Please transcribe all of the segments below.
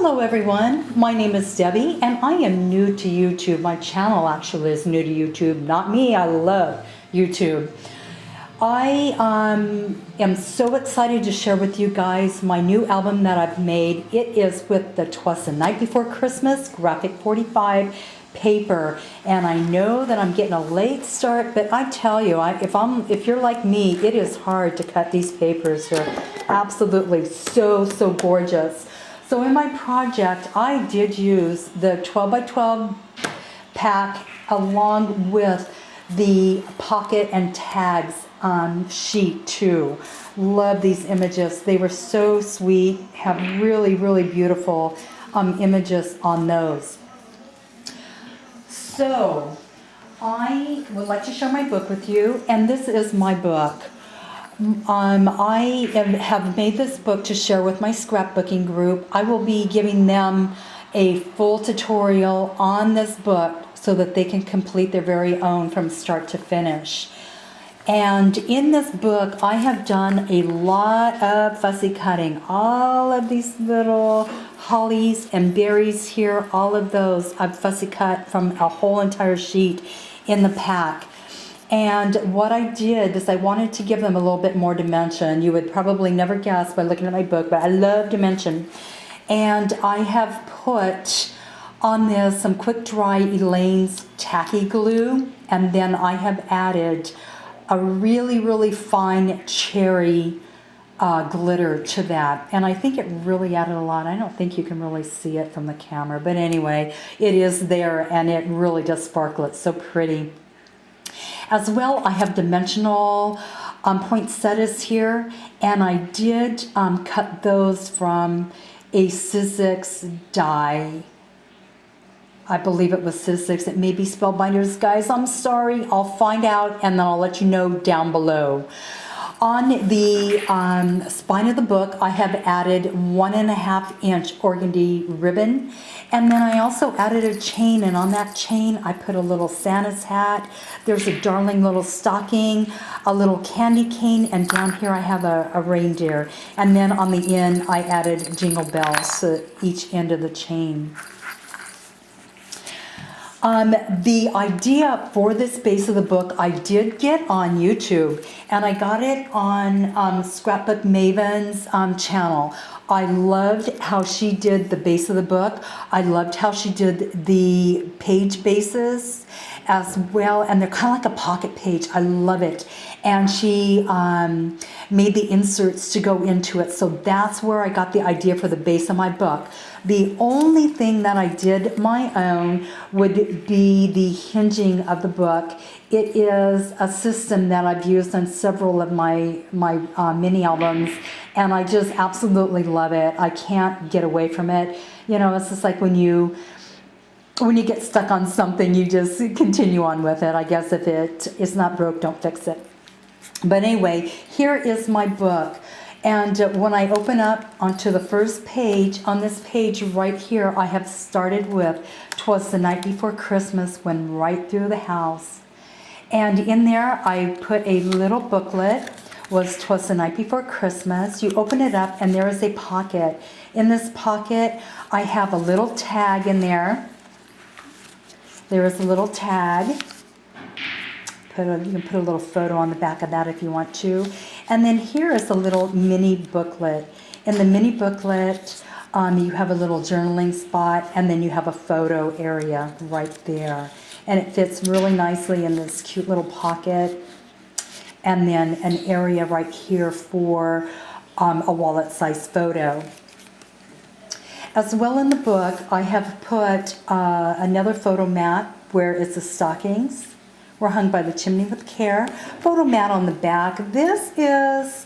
Hello everyone, my name is Debbie and I am new to YouTube. My channel actually is new to YouTube, not me. I love YouTube. I am so excited to share with you guys my new album that I've made. It is with the Twas the Night Before Christmas graphic 45 paper, and I know that I'm getting a late start, but I tell you, if you're like me, it is hard to cut these papers. They're absolutely so gorgeous. So in my project, I did use the 12 by 12 pack along with the pocket and tags sheet too. Love these images. They were so sweet. Have really beautiful images on those. So I would like to share my book with you, and this is my book. I have made this book to share with my scrapbooking group. I will be giving them a full tutorial on this book so that they can complete their very own from start to finish. And in this book, I have done a lot of fussy cutting. All of these little hollies and berries here, all of those I've fussy cut from a whole entire sheet in the pack. And what I did is I wanted to give them a little bit more dimension. You would probably never guess by looking at my book, but I love dimension. And I have put on this some quick dry Elaine's tacky glue, and then I have added a really fine cherry glitter to that, and I think it really added a lot. I don't think you can really see it from the camera, but anyway, it is there and it really does sparkle. It's so pretty. As well, I have dimensional poinsettias here, and I did cut those from a Sizzix die. I believe it was Sizzix. It may be Spellbinders, guys. I'm sorry. I'll find out, and then I'll let you know down below. On the spine of the book, I have added 1.5 inch organdy ribbon, and then I also added a chain, and on that chain I put a little Santa's hat. There's a darling little stocking, a little candy cane, and down here I have a reindeer. And then on the end I added jingle bells to each end of the chain. The idea for this base of the book I did get on YouTube, and I got it on Scrapbook Maven's channel. I loved how she did the base of the book. I loved how she did the page bases as well, and they're kind of like a pocket page. I love it. And she made the inserts to go into it, so that's where I got the idea for the base of my book. The only thing that I did my own would be the hinging of the book. It is a system that I've used on several of my mini albums, and I just absolutely love it. I can't get away from it. You know, it's just like when you get stuck on something, you just continue on with it. I guess if it is not broke, don't fix it. But anyway, here is my book. And when I open up onto the first page, on this page right here, I have started with "'Twas the Night Before Christmas, went right through the house." And in there, I put a little booklet, was "'Twas the Night Before Christmas." You open it up, and there is a pocket. In this pocket, I have a little tag in there is a little tag. You can put a little photo on the back of that if you want to. And then here is a little mini booklet. In the mini booklet, you have a little journaling spot, and then you have a photo area right there. And it fits really nicely in this cute little pocket. And then an area right here for a wallet-sized photo. As well in the book, I have put another photo mat where it's the stockings were hung by the chimney with care. Photo mat on the back. This is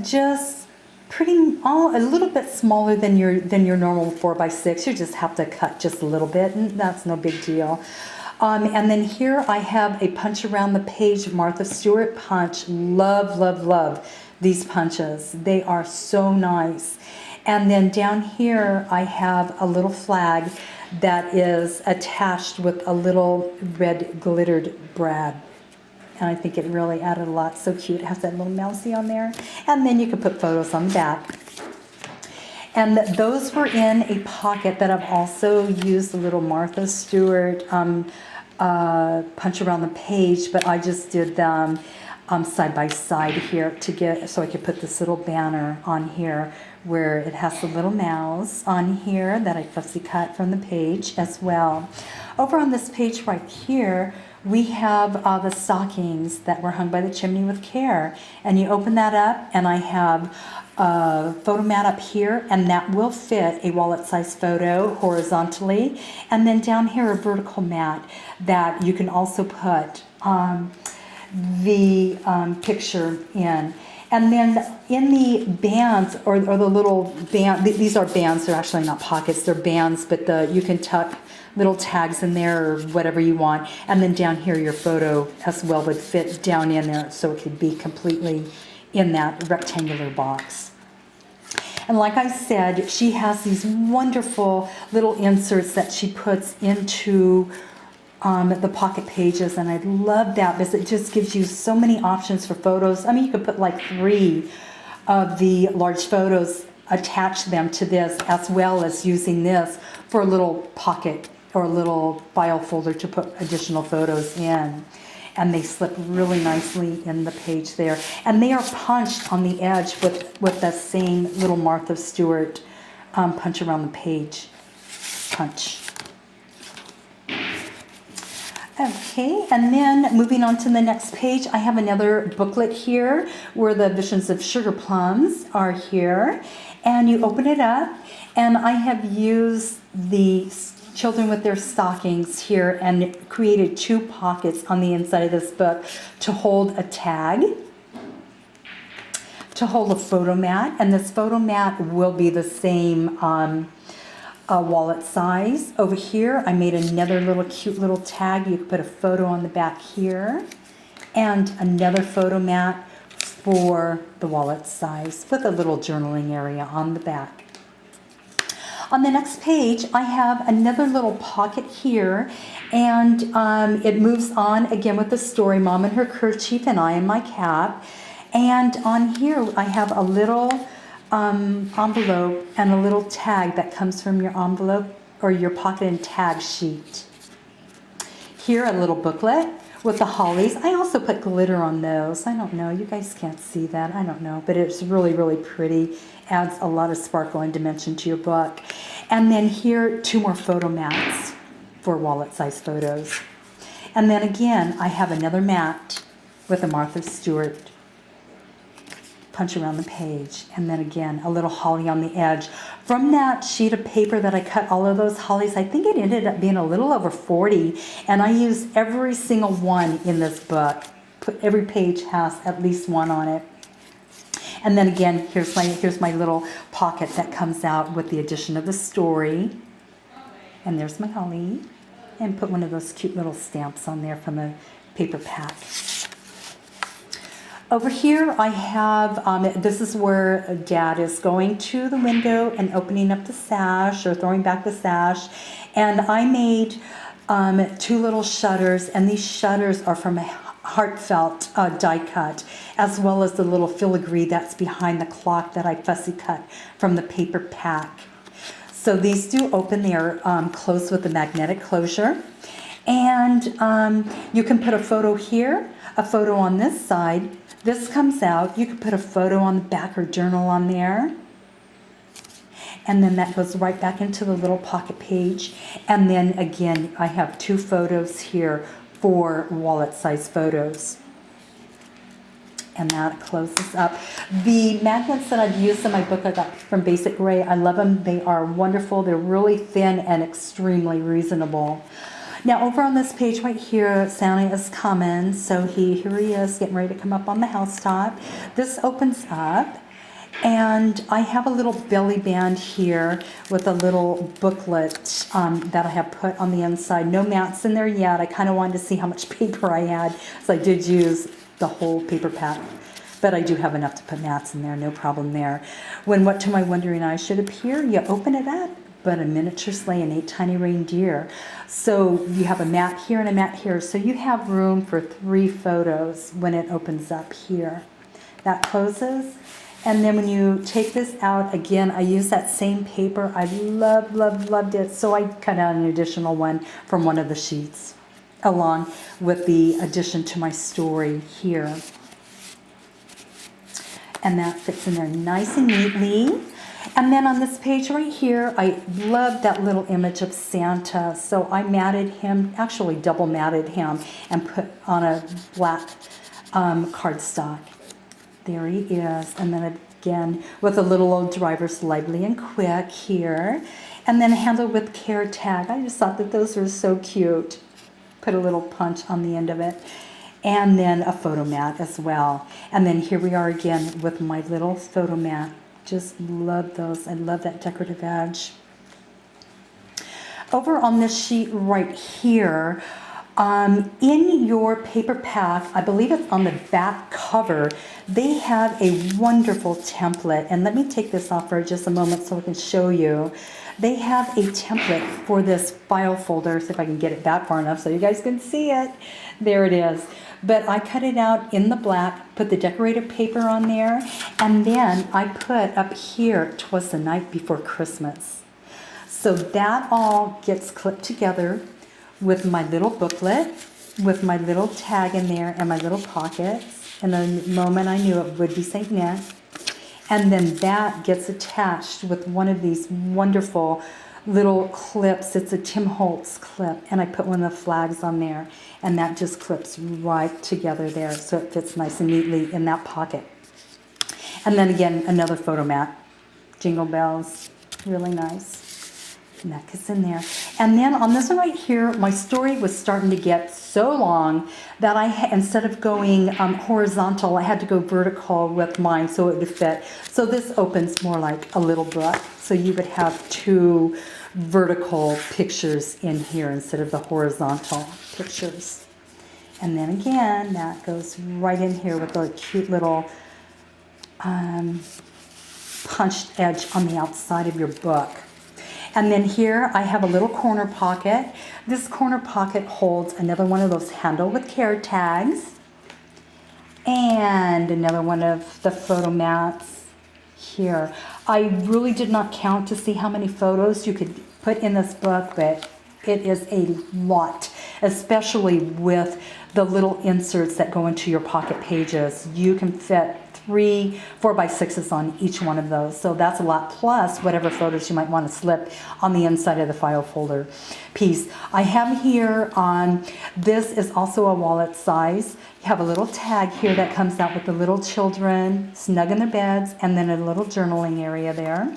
just a little bit smaller than your normal 4x6. You just have to cut just a little bit, and that's no big deal. And then here I have a punch around the page Martha Stewart punch. Love these punches. They are so nice. And then down here I have a little flag that is attached with a little red glittered brad. And I think it really added a lot. So cute. It has that little mousey on there. And then you can put photos on the back. And those were in a pocket that I've also used a little Martha Stewart punch around the page, but I just did them side by side here to get, so I could put this little banner on here where it has the little mouse on here that I fussy cut from the page as well. Over on this page right here, we have the stockings that were hung by the chimney with care. And you open that up, and I have a photo mat up here, and that will fit a wallet-sized photo horizontally. And then down here, a vertical mat that you can also put the picture in. And then in the bands, or the little band, these are bands, they're actually not pockets, they're bands, but you can tuck little tags in there or whatever you want. And then down here, your photo as well would fit down in there, so it could be completely in that rectangular box. And like I said, she has these wonderful little inserts that she puts into the pocket pages, and I love that because it just gives you so many options for photos. I mean, you could put like 3 of the large photos, attach them to this, as well as using this for a little pocket or a little file folder to put additional photos in. And they slip really nicely in the page there. And they are punched on the edge with that same little Martha Stewart punch around the page punch. Okay, and then moving on to the next page, I have another booklet here where the Visions of Sugar Plums are here. And you open it up, and I have used the children with their stockings here and created 2 pockets on the inside of this book to hold a tag, to hold a photo mat, and this photo mat will be the same wallet size. Over here, I made another little cute little tag. You can put a photo on the back here, and another photo mat for the wallet size with a little journaling area on the back. On the next page, I have another little pocket here, and it moves on again with the story, Mom and Her Kerchief and I in My Cap. And on here, I have a little envelope and a little tag that comes from your envelope or your pocket and tag sheet. Here, a little booklet with the hollies. I also put glitter on those. I don't know, you guys can't see that, I don't know, but it's really, really pretty. Adds a lot of sparkle and dimension to your book. And then here, 2 more photo mats for wallet-sized photos. And then again, I have another mat with a Martha Stewart punch around the page, and then again a little holly on the edge. From that sheet of paper that I cut all of those hollies, I think it ended up being a little over 40, and I used every single one in this book. Every page has at least one on it. And then again, here's my little pocket that comes out with the addition of the story. And there's my holly, and put one of those cute little stamps on there from a paper pack. Over here I have, this is where Dad is going to the window and opening up the sash or throwing back the sash. And I made 2 little shutters, and these shutters are from a heartfelt die cut, as well as the little filigree that's behind the clock that I fussy cut from the paper pack. So these do open, they are closed with a magnetic closure. And you can put a photo here, a photo on this side. This comes out, you can put a photo on the back or journal on there. And then that goes right back into the little pocket page. And then again, I have 2 photos here for wallet-sized photos. And that closes up. The magnets that I've used in my book I got from Basic Gray. I love them. They are wonderful. They're really thin and extremely reasonable. Now over on this page right here, Santa is coming. So here he is getting ready to come up on the housetop. This opens up. And I have a little belly band here with a little booklet that I have put on the inside. No mats in there yet. I kind of wanted to see how much paper I had, so I did use the whole paper pack. But I do have enough to put mats in there, no problem there. When What to My Wondering Eyes should appear, you open it up, but a miniature sleigh and 8 tiny reindeer. So you have a mat here and a mat here. So you have room for 3 photos when it opens up here. That closes. And then when you take this out, again, I use that same paper. I loved it. So I cut out an additional one from one of the sheets along with the addition to my story here. And that fits in there nice and neatly. And then on this page right here, I love that little image of Santa. So I matted him, actually double matted him, and put on a black cardstock. There he is. And then again, with a little old driver's lively and quick here. And then a handle with care tag. I just thought that those were so cute. Put a little punch on the end of it. And then a photo mat as well. And then here we are again with my little photo mat. Just love those. I love that decorative edge. Over on this sheet right here, in your paper pack, I believe it's on the back cover, they have a wonderful template. And let me take this off for just a moment so I can show you. They have a template for this file folder. See if I can get it back far enough so you guys can see it. There it is. But I cut it out in the black, put the decorative paper on there, and then I put up here, "'Twas the night before Christmas." So that all gets clipped together with my little booklet, with my little tag in there and my little pockets. And the moment I knew it would be St. Nick. And then that gets attached with one of these wonderful little clips. It's a Tim Holtz clip, and I put one of the flags on there, and that just clips right together there, so it fits nice and neatly in that pocket. And then again, another photo mat. Jingle bells, really nice. And that gets in there. And then on this one right here, my story was starting to get so long that instead of going horizontal, I had to go vertical with mine so it would fit. So this opens more like a little book. So you would have two vertical pictures in here instead of the horizontal pictures. And then again, that goes right in here with a cute little punched edge on the outside of your book. And then here I have a little corner pocket. This corner pocket holds another one of those handle with care tags and another one of the photo mats here. I really did not count to see how many photos you could put in this book, but it is a lot, especially with the little inserts that go into your pocket pages. You can fit 3 4x6s on each one of those. So that's a lot, plus whatever photos you might want to slip on the inside of the file folder piece. I have here this is also a wallet size. You have a little tag here that comes out with the little children snug in their beds, and then a little journaling area there.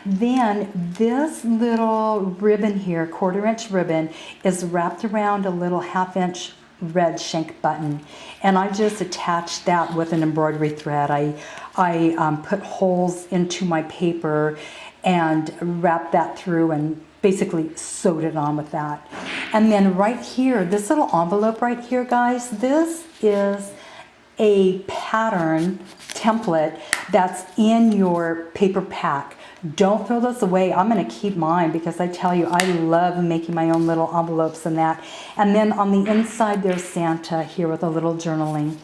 Then this little ribbon here, 1/4-inch ribbon, is wrapped around a little 1/2-inch red shank button, and I just attached that with an embroidery thread. I put holes into my paper and wrapped that through and basically sewed it on with that. And then right here, this little envelope right here, guys, this is a pattern template that's in your paper pack. Don't throw those away. I'm going to keep mine because I tell you, I love making my own little envelopes and that. And then on the inside, there's Santa here with a little journaling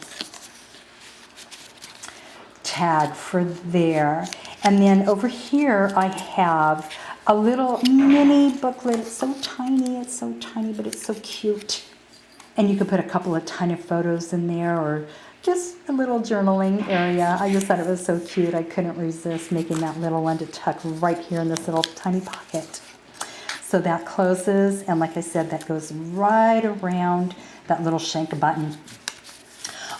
tag for there. And then over here, I have a little mini booklet. It's so tiny, but it's so cute. And you could put a couple of tiny photos in there, or just a little journaling area. I just thought it was so cute. I couldn't resist making that little one to tuck right here in this little tiny pocket. So that closes, and like I said, that goes right around that little shank button.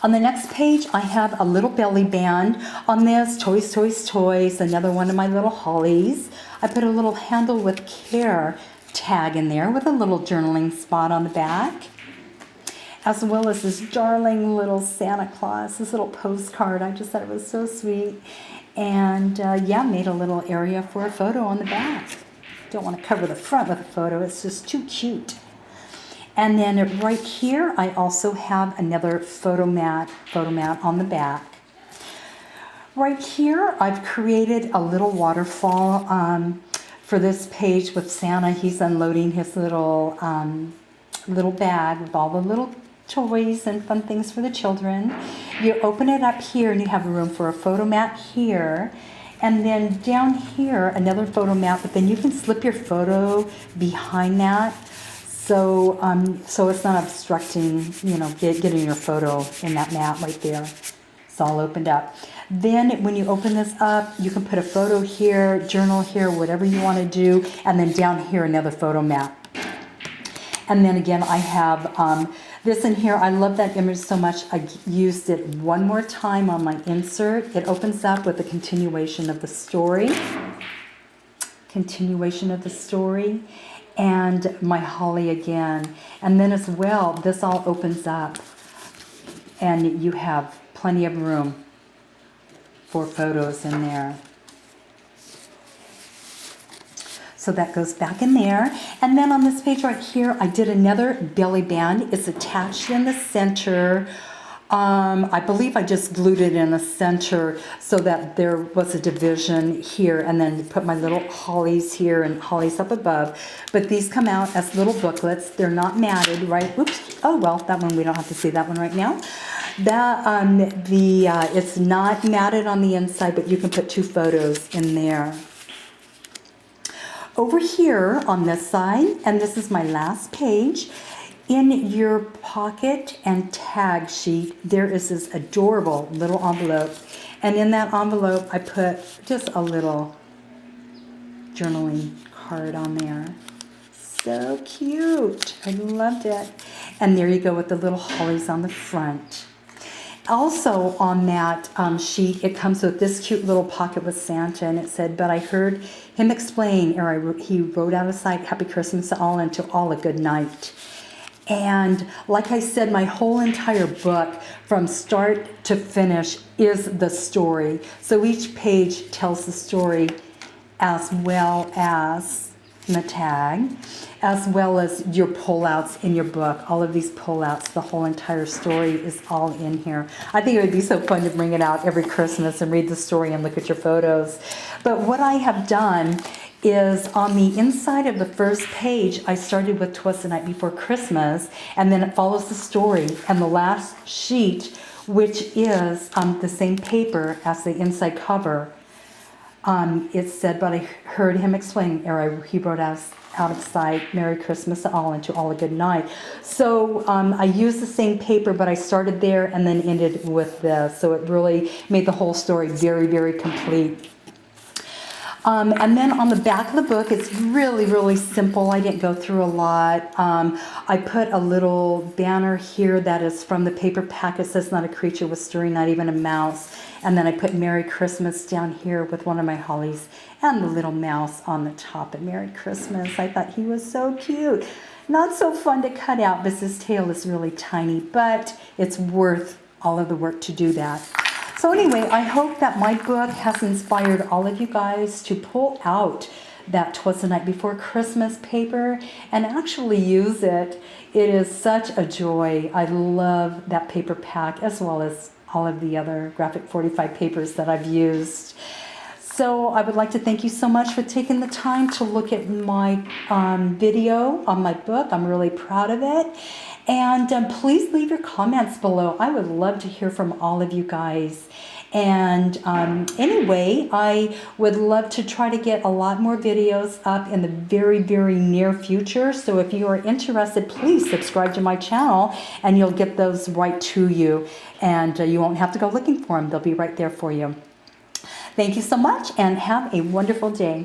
On the next page, I have a little belly band. On this, Toys, Toys, Toys, another one of my little hollies. I put a little handle with care tag in there with a little journaling spot on the back, as well as this darling little Santa Claus, this little postcard. I just thought it was so sweet. And yeah, made a little area for a photo on the back. Don't want to cover the front with a photo, it's just too cute. And then right here, I also have another photo mat on the back. Right here, I've created a little waterfall for this page with Santa. He's unloading his little bag with all the little toys and fun things for the children. You open it up here and you have room for a photo mat here. And then down here, another photo mat, but then you can slip your photo behind that. So, so it's not obstructing, you know, getting your photo in that mat right there. It's all opened up. Then when you open this up, you can put a photo here, journal here, whatever you want to do. And then down here, another photo mat. And then again, I have this in here. I love that image so much. I used it one more time on my insert. It opens up with a continuation of the story. Continuation of the story. And my holly again. And then as well, this all opens up. And you have plenty of room for photos in there. So that goes back in there. And then on this page right here, I did another belly band. It's attached in the center. I believe I just glued it in the center so that there was a division here, and then put my little hollies here and hollies up above. But these come out as little booklets. They're not matted, right? Oops. Oh, well, that one, we don't have to see that one right now. That it's not matted on the inside, but you can put 2 photos in there. Over here on this side, and this is my last page, in your pocket and tag sheet, there is this adorable little envelope. And in that envelope, I put just a little journaling card on there. So cute. I loved it. And there you go with the little hollies on the front. Also on that sheet, it comes with this cute little pocket with Santa, and it said, but I heard him explain, or he wrote out a sight, Happy Christmas to all, and to all a good night. And like I said, my whole entire book from start to finish is the story. So each page tells the story as well as the tag, as well as your pullouts in your book. All of these pullouts, the whole entire story is all in here. I think it would be so fun to bring it out every Christmas and read the story and look at your photos. But what I have done is on the inside of the first page, I started with Twas the Night Before Christmas, and then it follows the story. And the last sheet, which is the same paper as the inside cover, it said, but I heard him explain, or he wrote out of sight, Merry Christmas to all, and to all a good night. So I used the same paper, but I started there and then ended with this. So it really made the whole story very, very complete. And then on the back of the book, it's really, really simple. I didn't go through a lot. I put a little banner here that is from the paper pack. It says, not a creature was stirring, not even a mouse. And then I put Merry Christmas down here with one of my hollies and the little mouse on the top of Merry Christmas. I thought he was so cute. Not so fun to cut out because his tail is really tiny, but it's worth all of the work to do that. So anyway, I hope that my book has inspired all of you guys to pull out that Twas the Night Before Christmas paper and actually use it. It is such a joy. I love that paper pack as well as all of the other Graphic 45 papers that I've used. So I would like to thank you so much for taking the time to look at my video on my book. I'm really proud of it. And please leave your comments below. I would love to hear from all of you guys. And anyway, I would love to try to get a lot more videos up in the very, very near future. So if you are interested, please subscribe to my channel and you'll get those right to you. And you won't have to go looking for them. They'll be right there for you. Thank you so much and have a wonderful day.